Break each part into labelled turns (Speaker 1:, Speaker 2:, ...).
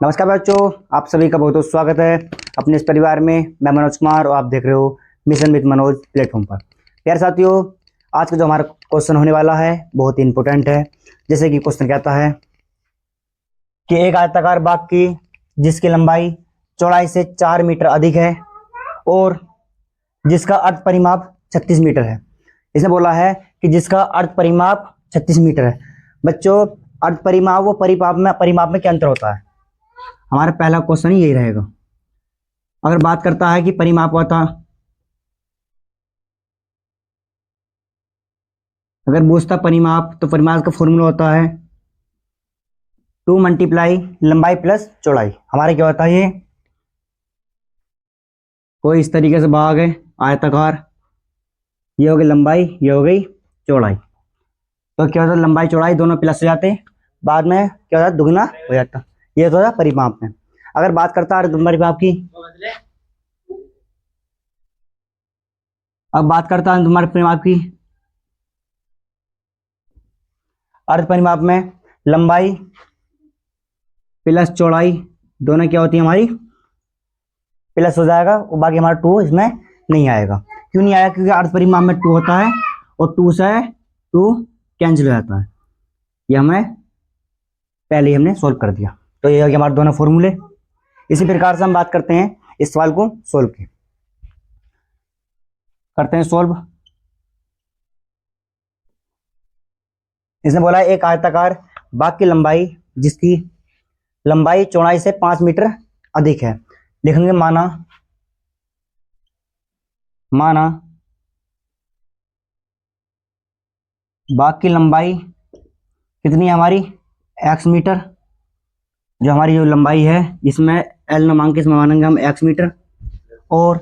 Speaker 1: नमस्कार बच्चों, आप सभी का बहुत बहुत स्वागत है अपने इस परिवार में। मैं मनोज कुमार और आप देख रहे हो मिशन विद मनोज प्लेटफॉर्म पर। प्यारे साथियों, आज का जो हमारा क्वेश्चन होने वाला है बहुत ही इंपॉर्टेंट है। जैसे कि क्वेश्चन कहता है कि एक आयताकार बाग की जिसकी लंबाई चौड़ाई से 4 मीटर अधिक है और जिसका अर्ध परिमाप 36 मीटर है। इसने बोला है कि जिसका अर्ध परिमाप 36 मीटर है। बच्चों, अर्ध परिमाप व परिमाप में क्या अंतर होता है? हमारा पहला क्वेश्चन ही यही रहेगा। अगर बात करता है कि परिमाप होता, अगर पूछता परिमाप, तो परिमाप का फॉर्मूला होता है 2 मल्टीप्लाई लंबाई प्लस चौड़ाई। हमारे क्या होता है, ये कोई इस तरीके से भाग है आयताकार, ये हो गई लंबाई, ये हो गई चौड़ाई। तो क्या होता है, लंबाई चौड़ाई दोनों प्लस हो जाते, बाद में क्या होता है, दुगना हो जाता। ये तो होता परिमाप में। अगर बात करता है अर्ध परिमाप की, अब बात करता है अर्ध परिमाप की। अर्ध परिमाप में लंबाई प्लस चौड़ाई दोनों क्या होती है, हमारी प्लस हो जाएगा और बाकी हमारा 2 इसमें नहीं आएगा। क्यों नहीं आएगा? क्योंकि अर्ध परिमाप में 2 होता है और 2 से 2 कैंसिल हो जाता है। ये हमें पहले ही हमने सोल्व कर दिया। तो ये हमारे दोनों फॉर्मूले। इसी प्रकार से हम बात करते हैं इस सवाल को सोल्व की, करते हैं सोल्व। इसने बोला एक आयताकार बाग की लंबाई जिसकी लंबाई चौड़ाई से 5 मीटर अधिक है। लिखेंगे माना बाग की लंबाई कितनी है हमारी, x मीटर। जो हमारी जो लंबाई है इसमें एल नामांक के, इसमें मानेंगे हम x मीटर। और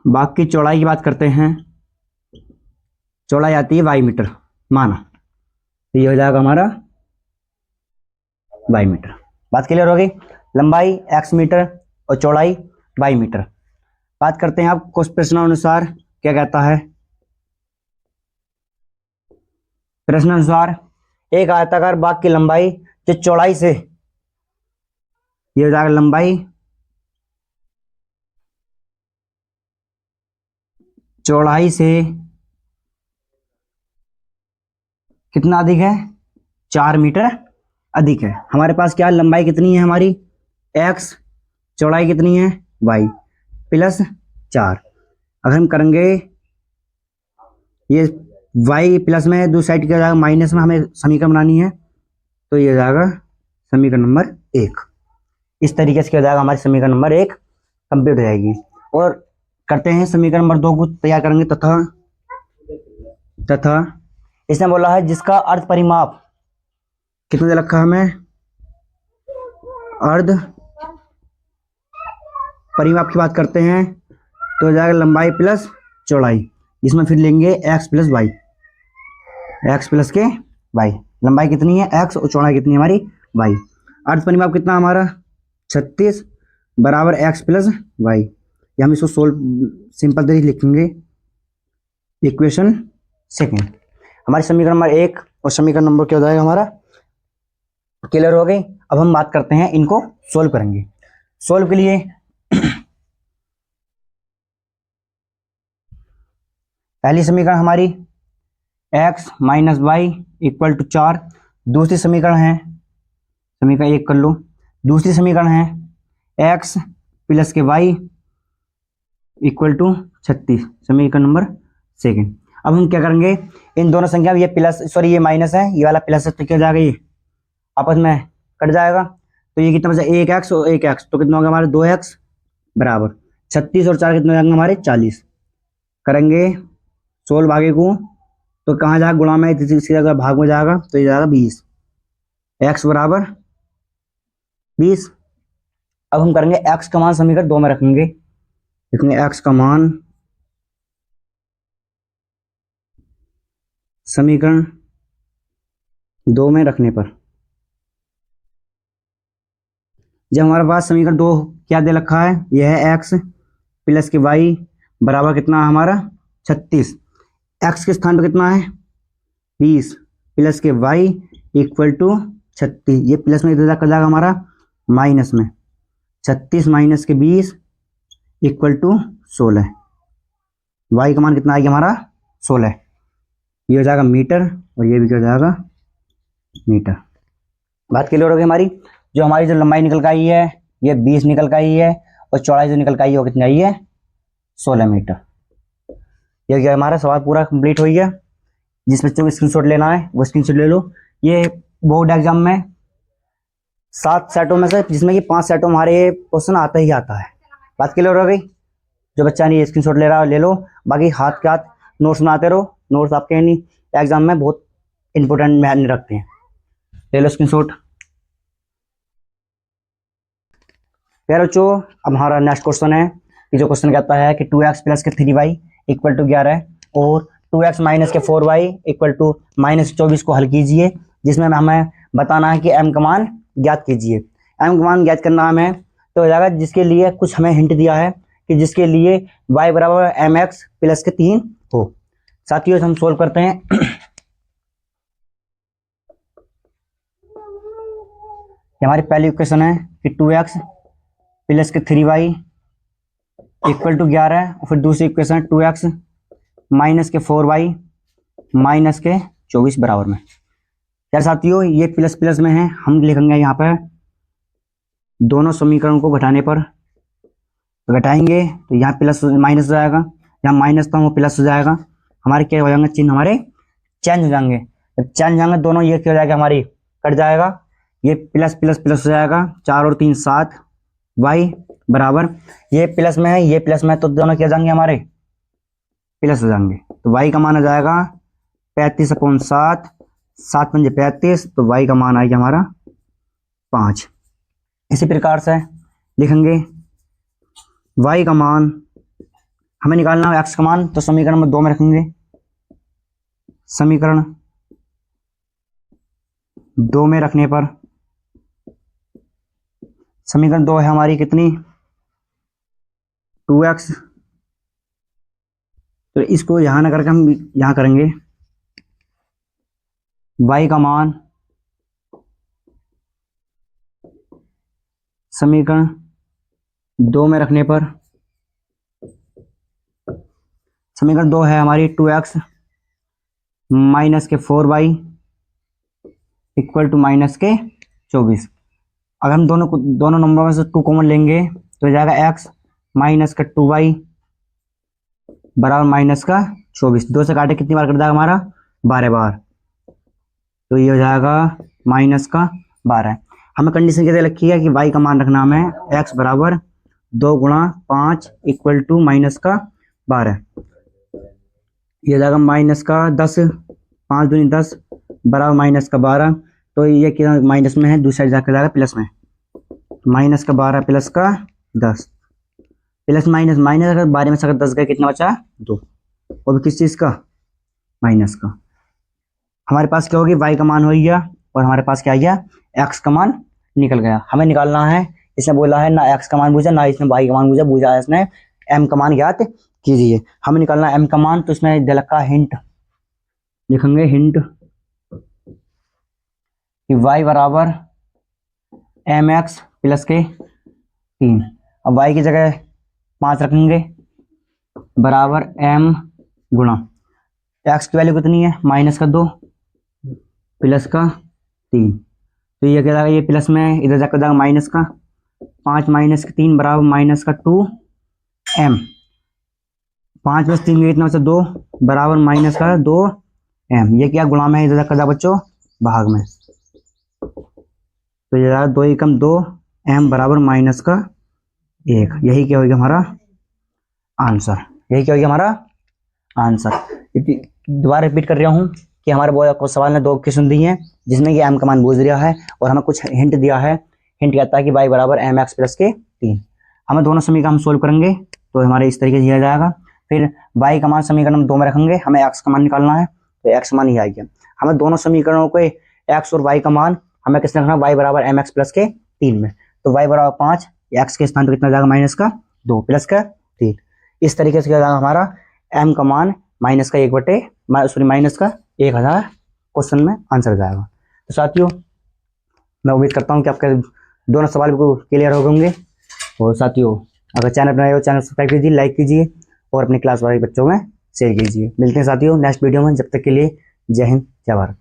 Speaker 1: बाग की चौड़ाई की बात करते हैं, चौड़ाई आती है y मीटर माना। तो ये हो जाएगा हमारा y मीटर। बात क्लियर हो गई? लंबाई x मीटर और चौड़ाई y मीटर। बात करते हैं आप कुछ प्रश्नानुसार क्या कहता है। प्रश्नानुसार एक आयताकार बाग की लंबाई जो चौड़ाई से, ये हो जाएगा लंबाई चौड़ाई से कितना अधिक है, 4 मीटर अधिक है। हमारे पास क्या लंबाई कितनी है हमारी x, चौड़ाई कितनी है y प्लस 4। अगर हम करेंगे ये y प्लस में दूसरी साइड क्या जाएगा माइनस में, हमें समीकरण बनानी है। तो ये जाएगा समीकरण नंबर 1। इस तरीके से क्या जाएगा, हमारी समीकरण नंबर 1 कंप्लीट हो जाएगी। और करते हैं समीकरण नंबर 2 को तैयार करेंगे। तथा इसने बोला है जिसका अर्ध परिमाप कितना दे रखा है हमें, अर्ध परिमाप की बात करते हैं तो हो जाएगा लंबाई प्लस चौड़ाई। इसमें फिर लेंगे x plus Y, X plus के वाई। लंबाई कितनी है x और चौड़ाई कितनी है हमारी y। अर्ध परिमाप कितना हमारा 36 बराबर x प्लस वाई। ये हम इसको सोल्व सिंपल तरीके लिखेंगे, इक्वेशन सेकेंड। हमारी समीकरण नंबर 1 और समीकरण नंबर क्या हो जाएगा हमारा, क्लियर हो गई। अब हम बात करते हैं इनको सोल्व करेंगे। सोल्व के लिए पहली समीकरण हमारी x minus Y equal to 4। दूसरी समीकरण है, समीकरण 1 कर लो। दूसरी समीकरण है x प्लस के y इक्वल टू 36, समीकरण नंबर सेकेंड। अब हम क्या करेंगे, इन दोनों संख्या, ये प्लस सॉरी ये माइनस है, ये वाला प्लस है, तो क्या जाएगा, ये आपस में कट जाएगा। तो ये कितना बचा, 1x और 1x, तो कितना होगा हमारे 2x बराबर 36 और 4 कितना जाएंगे हमारे 40। करेंगे सोल्व आगे को, तो कहाँ जाएगा, गुणा में इसकी जगह भाग में जाएगा, तो ये जाएगा 20, x बराबर 20। अब हम करेंगे x का मान समीकरण 2 में रखेंगे। लिखेंगे x का मान समीकरण 2 में रखने पर, जब हमारे पास समीकरण 2 क्या दे रखा है, यह है x प्लस के y बराबर कितना हमारा 36। x के स्थान पर कितना है 20 प्लस के y इक्वल टू 36, ये प्लस में इधर कर जाएगा हमारा माइनस में, 36 माइनस के 20 इक्वल टू 16। वाई का मान कितना आएगा हमारा 16। ये हो जाएगा मीटर और ये भी क्या हो जाएगा मीटर। बात क्लियर हो गई हमारी। जो हमारी जो लंबाई निकल के आई है ये 20 निकल के आई है और चौड़ाई जो निकल के आई है वो कितनी आई है 16 मीटर। ये क्या हमारा सवाल पूरा कंप्लीट हो गया। जिस बच्चों को स्क्रीनशॉट लेना है वो स्क्रीनशॉट ले लो। ये बोर्ड एग्जाम में 7 सेटों में से जिसमें कि 5 सेटों में हमारे क्वेश्चन आता ही आता है। बात क्लियर हो गई। जो बच्चा नहीं स्क्रीनशॉट ले रहा है ले लो, बाकी हाथ के हाथ नोट्स बनाते रहो। नोट्स आपके नहीं एग्जाम में बहुत इंपॉर्टेंट मायने रखते हैं। ले लो स्क्रीनशॉट। प्यारे बच्चों अब हमारा नेक्स्ट क्वेश्चन है कि जो क्वेश्चन कहता है कि 2x प्लस के 3y इक्वल टू 11 और 2x माइनस के 4y इक्वल टू -24 को हल कीजिए, जिसमें हमें बताना है कि m का मान ज्ञात कीजिए। m का मान ज्ञात करना हमें तो हो जाएगा जिसके लिए कुछ हमें हिंट दिया है कि जिसके लिए y बराबर mx प्लस के 3 हो। साथियों हम सोल्व करते हैं। हमारी पहली इक्वेशन है कि 2x प्लस के 3y इक्वल टू 11 और फिर दूसरी इक्वेशन है 2x माइनस के 4y माइनस के 24 बराबर में। यार साथियों ये प्लस प्लस में है, हम लिखेंगे यहाँ पर दोनों समीकरणों को घटाने पर घटाएंगे तो यहाँ प्लस माइनस हो जाएगा, यहाँ माइनस था वो प्लस हो जाएगा। हमारे क्या हो जाएंगे चिन्ह हमारे चेंज हो जाएंगे। जब चेंज हो जाएंगे दोनों ये क्या हो जाएगा हमारी कट जाएगा, ये प्लस प्लस प्लस हो जाएगा 4 और 3 7 y बराबर ये प्लस में है ये प्लस में है तो दोनों क्या जाएंगे हमारे प्लस हो जाएंगे। तो y का मान आ जाएगा 35/7, 7 पंजे 35, तो y का मान आएगा हमारा 5। इसी प्रकार से लिखेंगे y का मान हमें निकालना है x का मान, तो समीकरण नंबर 2 में रखेंगे। समीकरण 2 में रखने पर समीकरण 2 है हमारी कितनी 2x, तो इसको यहां ना करके हम यहां करेंगे y का मान समीकरण 2 में रखने पर समीकरण 2 है हमारी 2x माइनस के 4y इक्वल टू माइनस के 24। अगर हम दोनों नंबर में से 2 कॉमन लेंगे तो हो जाएगा x माइनस का 2y बराबर माइनस का 24। 2 से काटे कितनी बार कर जाएगा हमारा 12 बार, तो ये हो जाएगा माइनस का 12। हमें कंडीशन कैसे रखी है कि y का मान रखना हमें x बराबर 2 गुणा 5 इक्वल टू माइनस का 12। ये हो जाएगा माइनस का 10, 5 दूनी 10 बराबर माइनस का 12, तो ये क्या माइनस में है दूसरी साइड जाकर जाएगा प्लस में। माइनस का 12 प्लस का 10 प्लस माइनस माइनस अगर 12 में से अगर 10 गया कितना बचा 2, और भी किस चीज़ का माइनस का। हमारे पास क्या होगी y का मान हो गया और हमारे पास क्या आ गया x का मान निकल गया। हमें निकालना है, इसने बोला है ना x का मान पूछा ना इसने y का मान पूछा इसने m का मान ज्ञात कीजिए। हमें निकालना है m का मान, तो इसमें दे रखा हिंट लिखेंगे हिंट कि y बराबर mx प्लस के 3। अब y की जगह 5 रखेंगे बराबर m गुणा x की वैल्यू कितनी है माइनस का 2 प्लस का 3, तो ये क्या जाएगा ये प्लस में इधर जाकर जाएगा माइनस का 5 माइनस का 3 बराबर माइनस का 2m। 5 प्लस 3 कितना बचा 2 बराबर माइनस का 2m। ये क्या गुणा में है इधर जाकर जाएगा बच्चों भाग में, तो ये जाएगा 2 एकम 2m बराबर माइनस का 1। यही क्या होगा हमारा आंसर, यही क्या होगा हमारा आंसर। दोबारा रिपीट कर रहा हूँ कि हमारे सवाल ने 2 क्वेश्चन दिए हैं जिसमें कि m का मान पूछ दिया है और हमें कुछ हिंट दिया है। हिंट कहता है कि y बराबर mx प्लस के 3। हमें दोनों समीकरण हम सोल्व करेंगे तो हमारे इस तरीके से दिया जाएगा। फिर y का मान समीकरण हम 2 में रखेंगे, हमें x का मान निकालना है तो x मान ही आएगा। हमें दोनों समीकरणों को x और y का मान हमें किसने रखना y बराबर mx प्लस के 3 में, तो y बराबर 5 x के स्थान पर कितना जाएगा माइनस का 2 प्लस का 3। इस तरीके से क्या जाएगा हमारा m का मान माइनस का 1/, माइनस का 1000 क्वेश्चन में आंसर जाएगा। तो साथियों मैं उम्मीद करता हूँ कि आपके दोनों सवाल को क्लियर हो होंगे। और साथियों अगर चैनल बनाए हो चैनल सब्सक्राइब कीजिए, लाइक कीजिए और अपने क्लास वाले बच्चों में शेयर कीजिए। मिलते हैं साथियों नेक्स्ट वीडियो में, जब तक के लिए जय हिंद जय भारत।